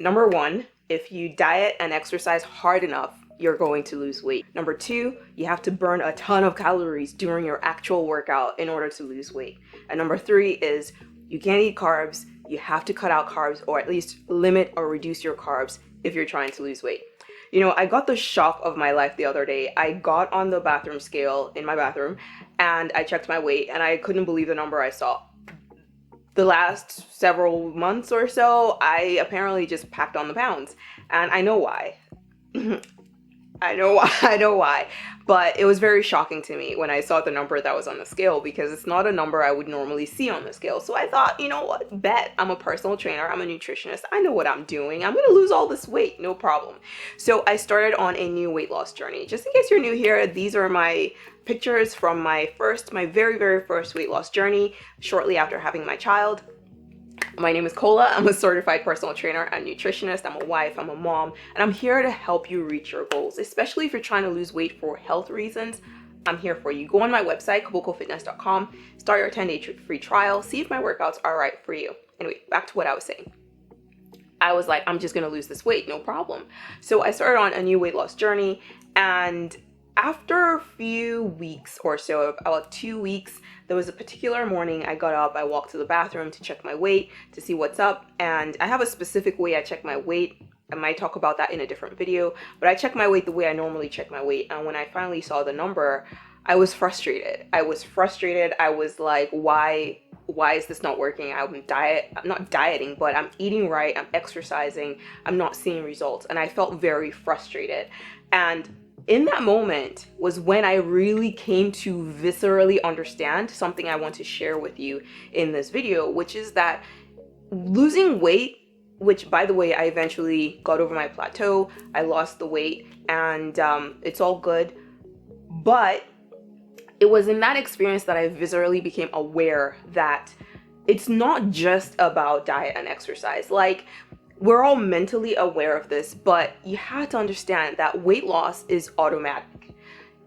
Number one, if you diet and exercise hard enough, you're going to lose weight. Number two, you have to burn a ton of calories during your actual workout in order to lose weight. And number three is you can't eat carbs. You have to cut out carbs, or at least limit or reduce your carbs if you're trying to lose weight. You know, I got the shock of my life the other day. I got on the bathroom scale in my bathroom and I checked my weight and I couldn't believe the number I saw. The last several months or so, I apparently just packed on the pounds. And I know why. I know why. But it was very shocking to me when I saw the number that was on the scale, because it's not a number I would normally see on the scale. So I thought, you know what, bet, I'm a personal trainer, I'm a nutritionist, I know what I'm doing, I'm gonna lose all this weight, no problem. So I started on a new weight loss journey. Just in case you're new here, these are my pictures from my very first weight loss journey shortly after having my child. My name is Kola. I'm a certified personal trainer and nutritionist. I'm a wife, I'm a mom, and I'm here to help you reach your goals, especially if you're trying to lose weight for health reasons. I'm here for you. Go on my website, kobokofitness.com, start your 10-day free trial, see if my workouts are right for you. Anyway, back to what I was saying. I was like, I'm just going to lose this weight, no problem. So I started on a new weight loss journey, and after a few weeks or so, about 2 weeks, there was a particular morning I got up, I walked to the bathroom to check my weight, to see what's up, and I have a specific way I check my weight. I might talk about that in a different video, but I check my weight the way I normally check my weight, and when I finally saw the number, I was frustrated. I was like, why is this not working? I'm not dieting, but I'm eating right, I'm exercising, I'm not seeing results, and I felt very frustrated. And in that moment was when I really came to viscerally understand something I want to share with you in this video, which is that losing weight, which by the way, I eventually got over my plateau, I lost the weight, and it's all good. But it was in that experience that I viscerally became aware that it's not just about diet and exercise. Like, we're all mentally aware of this, but you have to understand that weight loss is automatic.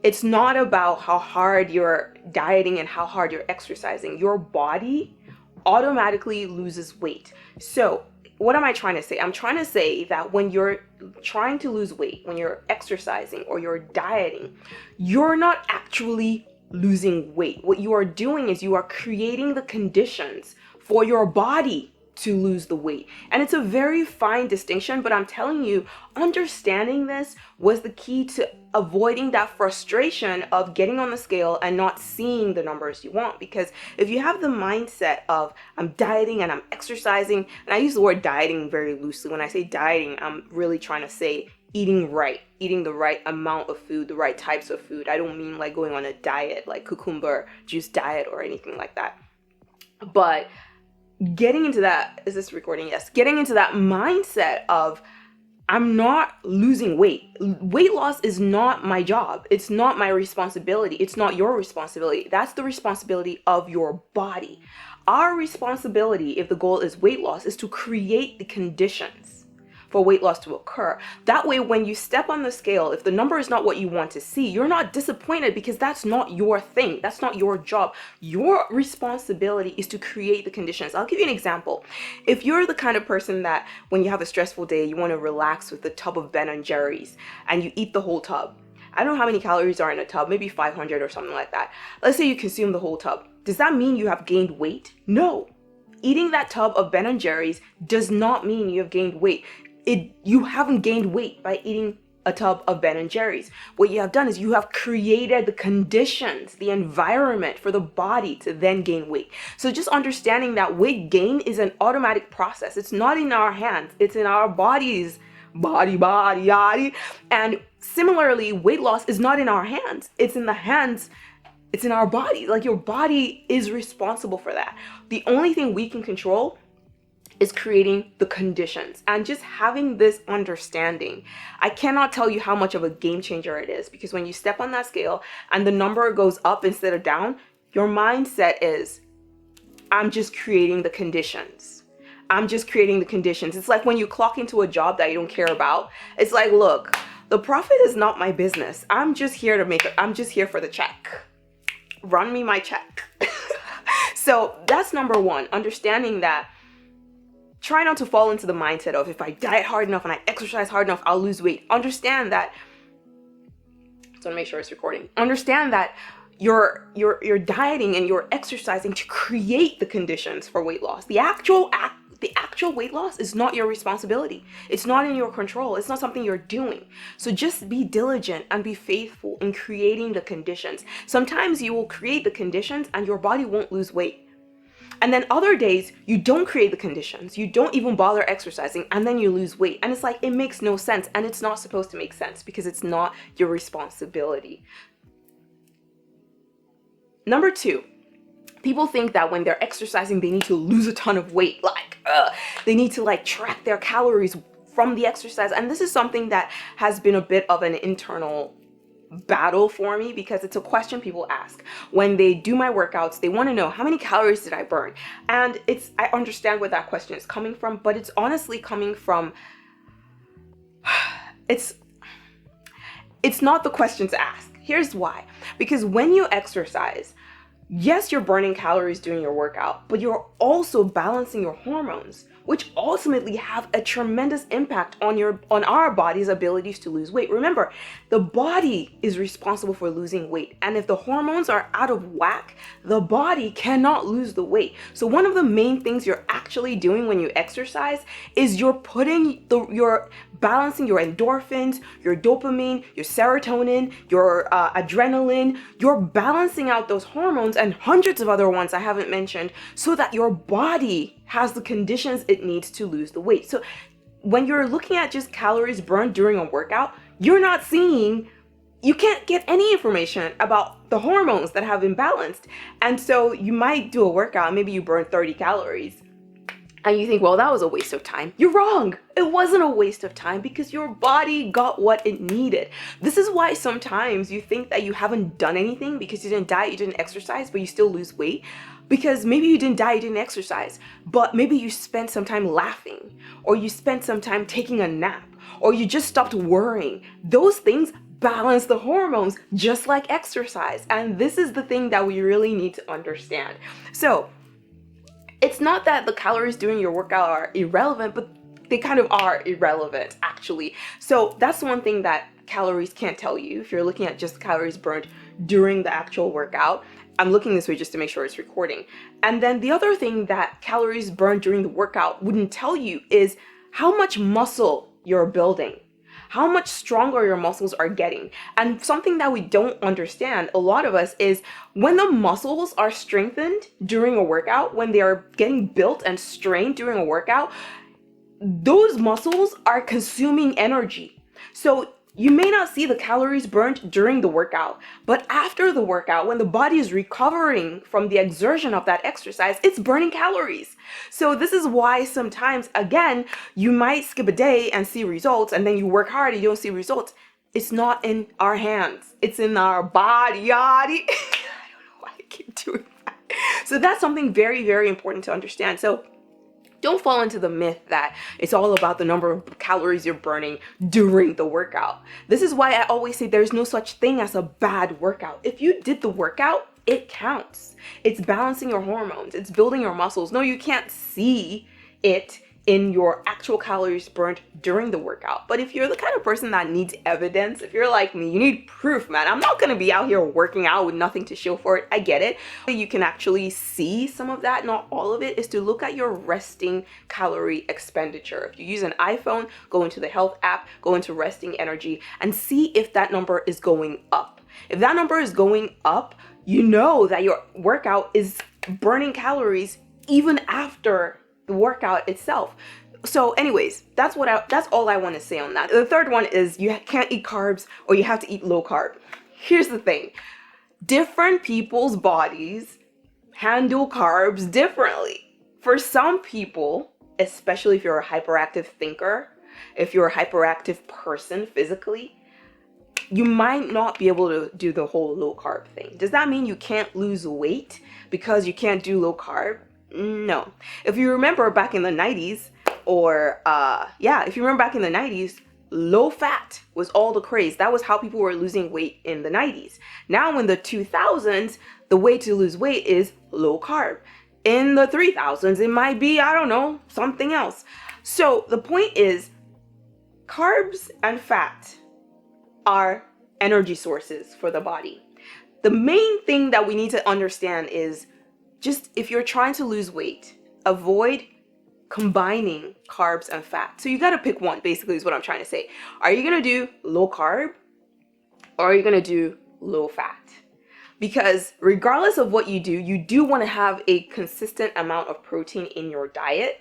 It's not about how hard you're dieting and how hard you're exercising. Your body automatically loses weight. So what am I trying to say? I'm trying to say that when you're trying to lose weight, when you're exercising or you're dieting, you're not actually losing weight. What you are doing is you are creating the conditions for your body to lose the weight. And it's a very fine distinction, but I'm telling you, understanding this was the key to avoiding that frustration of getting on the scale and not seeing the numbers you want. Because if you have the mindset of I'm dieting and I'm exercising, and I use the word dieting very loosely. When I say dieting, I'm really trying to say eating right, eating the right amount of food, the right types of food. I don't mean like going on a diet, like cucumber juice diet or anything like that. But getting into that, is this recording? Yes. Getting into that mindset of I'm not losing weight. Weight loss is not my job. It's not my responsibility. It's not your responsibility. That's the responsibility of your body. Our responsibility, if the goal is weight loss, is to create the conditions for weight loss to occur. That way, when you step on the scale, if the number is not what you want to see, you're not disappointed, because that's not your thing. That's not your job. Your responsibility is to create the conditions. I'll give you an example. If you're the kind of person that when you have a stressful day, you want to relax with a tub of Ben & Jerry's and you eat the whole tub. I don't know how many calories are in a tub, maybe 500 or something like that. Let's say you consume the whole tub. Does that mean you have gained weight? No. Eating that tub of Ben & Jerry's does not mean you have gained weight. You haven't gained weight by eating a tub of Ben & Jerry's. What you have done is you have created the conditions, the environment for the body to then gain weight. So just understanding that weight gain is an automatic process. It's not in our hands. It's in our bodies. Body. And similarly, weight loss is not in our hands. It's in the hands. It's in our body. Like, your body is responsible for that. The only thing we can control is creating the conditions. And just having this understanding, I cannot tell you how much of a game changer it is, because when you step on that scale and the number goes up instead of down, your mindset is, I'm just creating the conditions. I'm just creating the conditions. It's like when you clock into a job that you don't care about. It's like, look, the profit is not my business. I'm just here for the check. Run me my check. So that's number one, understanding that try not to fall into the mindset of, if I diet hard enough and I exercise hard enough, I'll lose weight. Understand that, so to make sure it's recording, understand that you're dieting and you're exercising to create the conditions for weight loss. The actual weight loss is not your responsibility. It's not in your control. It's not something you're doing. So just be diligent and be faithful in creating the conditions. Sometimes you will create the conditions and your body won't lose weight. And then other days, you don't create the conditions. You don't even bother exercising, and then you lose weight. And it's like, it makes no sense. And it's not supposed to make sense because it's not your responsibility. Number 2, people think that when they're exercising, they need to lose a ton of weight. They need to track their calories from the exercise. And this is something that has been a bit of an internal battle for me, because it's a question people ask when they do my workouts. They want to know, how many calories did I burn? And I understand where that question is coming from, but it's honestly coming from, it's not the question to ask. Here's why. Because when you exercise, yes, you're burning calories during your workout, but you're also balancing your hormones, which ultimately have a tremendous impact on our body's abilities to lose weight. Remember, the body is responsible for losing weight. And if the hormones are out of whack, the body cannot lose the weight. So one of the main things you're actually doing when you exercise is you're balancing your endorphins, your dopamine, your serotonin, your adrenaline. You're balancing out those hormones and hundreds of other ones I haven't mentioned, so that your body has the conditions it needs to lose the weight. So when you're looking at just calories burned during a workout, you can't get any information about the hormones that have imbalanced. And so you might do a workout, maybe you burn 30 calories, and you think, well, that was a waste of time. You're wrong. It wasn't a waste of time, because your body got what it needed. This is why sometimes you think that you haven't done anything because you didn't diet, you didn't exercise, but you still lose weight. Because maybe you didn't diet, you didn't exercise, but maybe you spent some time laughing, or you spent some time taking a nap, or you just stopped worrying. Those things balance the hormones just like exercise. And this is the thing that we really need to understand. So it's not that the calories during your workout are irrelevant, but they kind of are irrelevant, actually. So that's one thing that calories can't tell you if you're looking at just calories burned during the actual workout. I'm looking this way just to make sure it's recording. And then the other thing that calories burned during the workout wouldn't tell you is how much muscle you're building, how much stronger your muscles are getting. And something that we don't understand, a lot of us, is when the muscles are strengthened during a workout, when they are getting built and strained during a workout, those muscles are consuming energy. So you may not see the calories burnt during the workout, but after the workout, when the body is recovering from the exertion of that exercise, it's burning calories. So this is why sometimes, again, you might skip a day and see results, and then you work hard and you don't see results. It's not in our hands. It's in our body. I don't know why I keep doing that. So that's something very, very important to understand. So don't fall into the myth that it's all about the number of calories you're burning during the workout. This is why I always say there's no such thing as a bad workout. If you did the workout, it counts. It's balancing your hormones. It's building your muscles. No, you can't see it in your actual calories burnt during the workout. But if you're the kind of person that needs evidence, if you're like me, you need proof, man. I'm not gonna be out here working out with nothing to show for it. I get it. You can actually see some of that, not all of it, is to look at your resting calorie expenditure. If you use an iPhone, go into the health app, go into resting energy, and see if that number is going up. If that number is going up, you know that your workout is burning calories even after the workout itself. So anyways, that's all I want to say on that. The third one is you can't eat carbs, or you have to eat low carb. Here's the thing. Different people's bodies handle carbs differently. For some people, especially if you're a hyperactive thinker, if you're a hyperactive person physically, you might not be able to do the whole low carb thing. Does that mean you can't lose weight because you can't do low carb? No. If you remember back in the 90s, low fat was all the craze. That was how people were losing weight in the 90s. Now in the 2000s, the way to lose weight is low carb. in the 3000s. It might be, I don't know, something else. So the point is, carbs and fat are energy sources for the body. The main thing that we need to understand is, just if you're trying to lose weight, avoid combining carbs and fat. So you got to pick one, basically, is what I'm trying to say. Are you going to do low carb, or are you going to do low fat? Because regardless of what you do want to have a consistent amount of protein in your diet.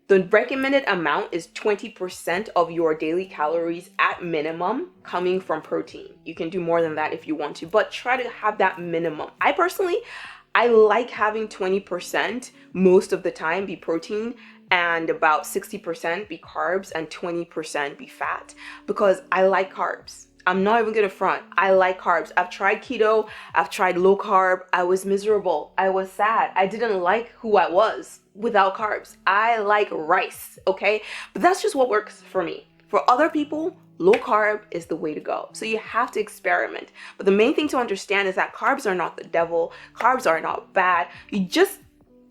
The recommended amount is 20% of your daily calories at minimum coming from protein. You can do more than that if you want to, but try to have that minimum. I like having 20% most of the time be protein, and about 60% be carbs and 20% be fat, because I like carbs. I'm not even gonna front. I like carbs. I've tried keto. I've tried low carb. I was miserable. I was sad. I didn't like who I was without carbs. I like rice, okay? But that's just what works for me. For other people, low carb is the way to go. So you have to experiment. But the main thing to understand is that carbs are not the devil. Carbs are not bad.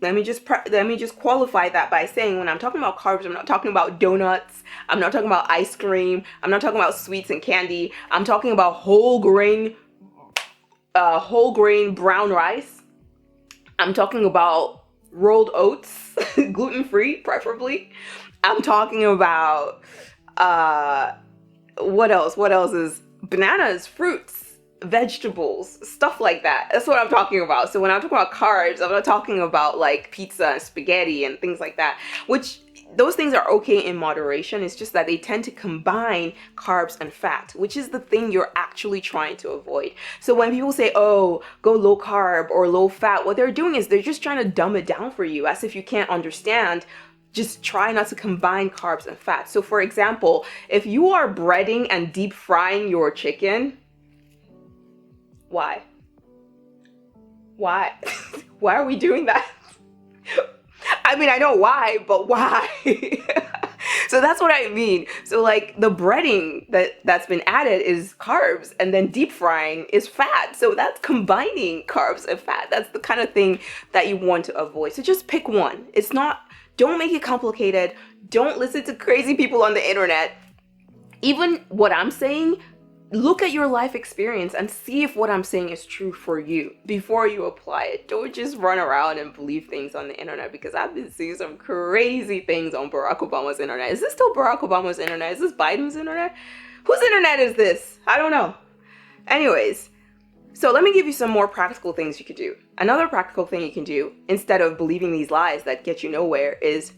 Let me just qualify that by saying, when I'm talking about carbs, I'm not talking about donuts. I'm not talking about ice cream. I'm not talking about sweets and candy. I'm talking about whole grain brown rice. I'm talking about rolled oats, gluten-free preferably. I'm talking about what else? What else is bananas, fruits, vegetables, stuff like that. That's what I'm talking about. So when I'm talking about carbs, I'm not talking about like pizza and spaghetti and things like that, which those things are okay in moderation. It's just that they tend to combine carbs and fat, which is the thing you're actually trying to avoid. So when people say, oh, go low carb or low fat, what they're doing is they're just trying to dumb it down for you, as if you can't understand. Just try not to combine carbs and fat. So for example, if you are breading and deep frying your chicken, why? Why? Why are we doing that? I mean, I know why, but why? So that's what I mean. So like the breading that's been added is carbs, and then deep frying is fat. So that's combining carbs and fat. That's the kind of thing that you want to avoid. So just pick one. Don't make it complicated. Don't listen to crazy people on the internet. Even what I'm saying, look at your life experience and see if what I'm saying is true for you before you apply it. Don't just run around and believe things on the internet, because I've been seeing some crazy things on Barack Obama's internet. Is this still Barack Obama's internet? Is this Biden's internet? Whose internet is this? I don't know. Anyways, so let me give you some more practical things you could do. Another practical thing you can do, instead of believing these lies that get you nowhere, is,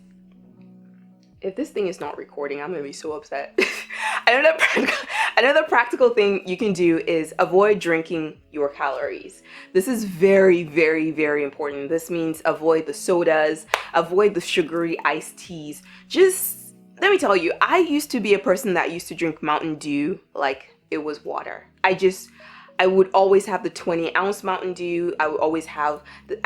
if this thing is not recording, I'm gonna be so upset. Another practical thing you can do is avoid drinking your calories. This is very, very, very important. This means avoid the sodas, avoid the sugary iced teas. Just, let me tell you, I used to be a person that used to drink Mountain Dew like it was water. I would always have the 20-ounce Mountain Dew. I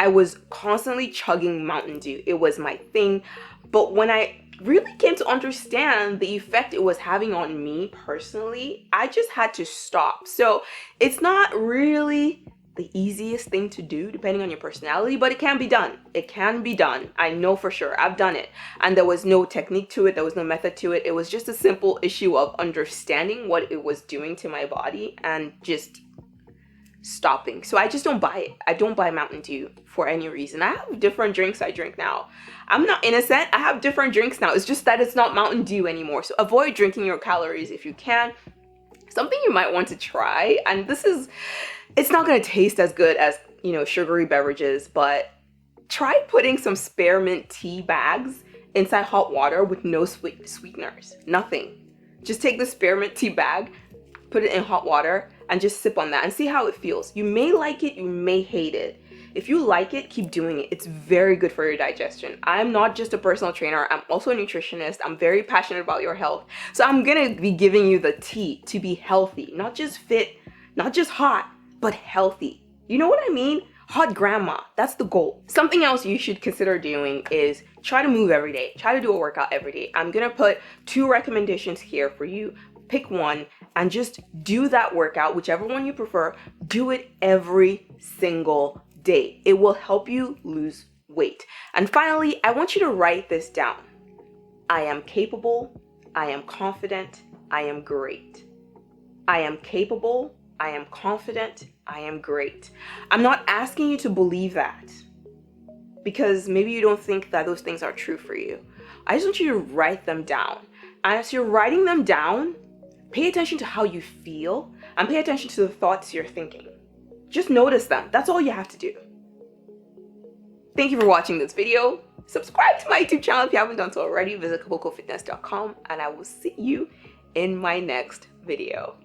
was constantly chugging Mountain Dew. It was my thing. But when I really came to understand the effect it was having on me personally, I just had to stop. So it's not really the easiest thing to do depending on your personality, but it can be done. It can be done. I know for sure. I've done it. And there was no technique to it. There was no method to it. It was just a simple issue of understanding what it was doing to my body and just stopping. So I just don't buy it. I don't buy Mountain Dew for any reason. I have different drinks I drink now. I'm not innocent. I have different drinks now. It's just that it's not Mountain Dew anymore. So avoid drinking your calories if you can. Something you might want to try, and it's not going to taste as good as, sugary beverages, but try putting some spearmint tea bags inside hot water with no sweeteners. Nothing. Just take the spearmint tea bag, put it in hot water, and just sip on that and see how it feels. You may like it, you may hate it. If you like it, keep doing it. It's very good for your digestion. I'm not just a personal trainer, I'm also a nutritionist. I'm very passionate about your health. So I'm gonna be giving you the tea to be healthy, not just fit, not just hot, but healthy. You know what I mean? Hot grandma, that's the goal. Something else you should consider doing is try to move every day. Try to do a workout every day. I'm gonna put 2 recommendations here for you. Pick one and just do that workout, whichever one you prefer. Do it every single day. It will help you lose weight. And finally, I want you to write this down. I am capable, I am confident, I am great. I am capable, I am confident, I am great. I'm not asking you to believe that because maybe you don't think that those things are true for you. I just want you to write them down. And as you're writing them down, pay attention to how you feel and pay attention to the thoughts you're thinking. Just notice them. That's all you have to do. Thank you for watching this video. Subscribe to my YouTube channel if you haven't done so already. Visit KobokoFitness.com and I will see you in my next video.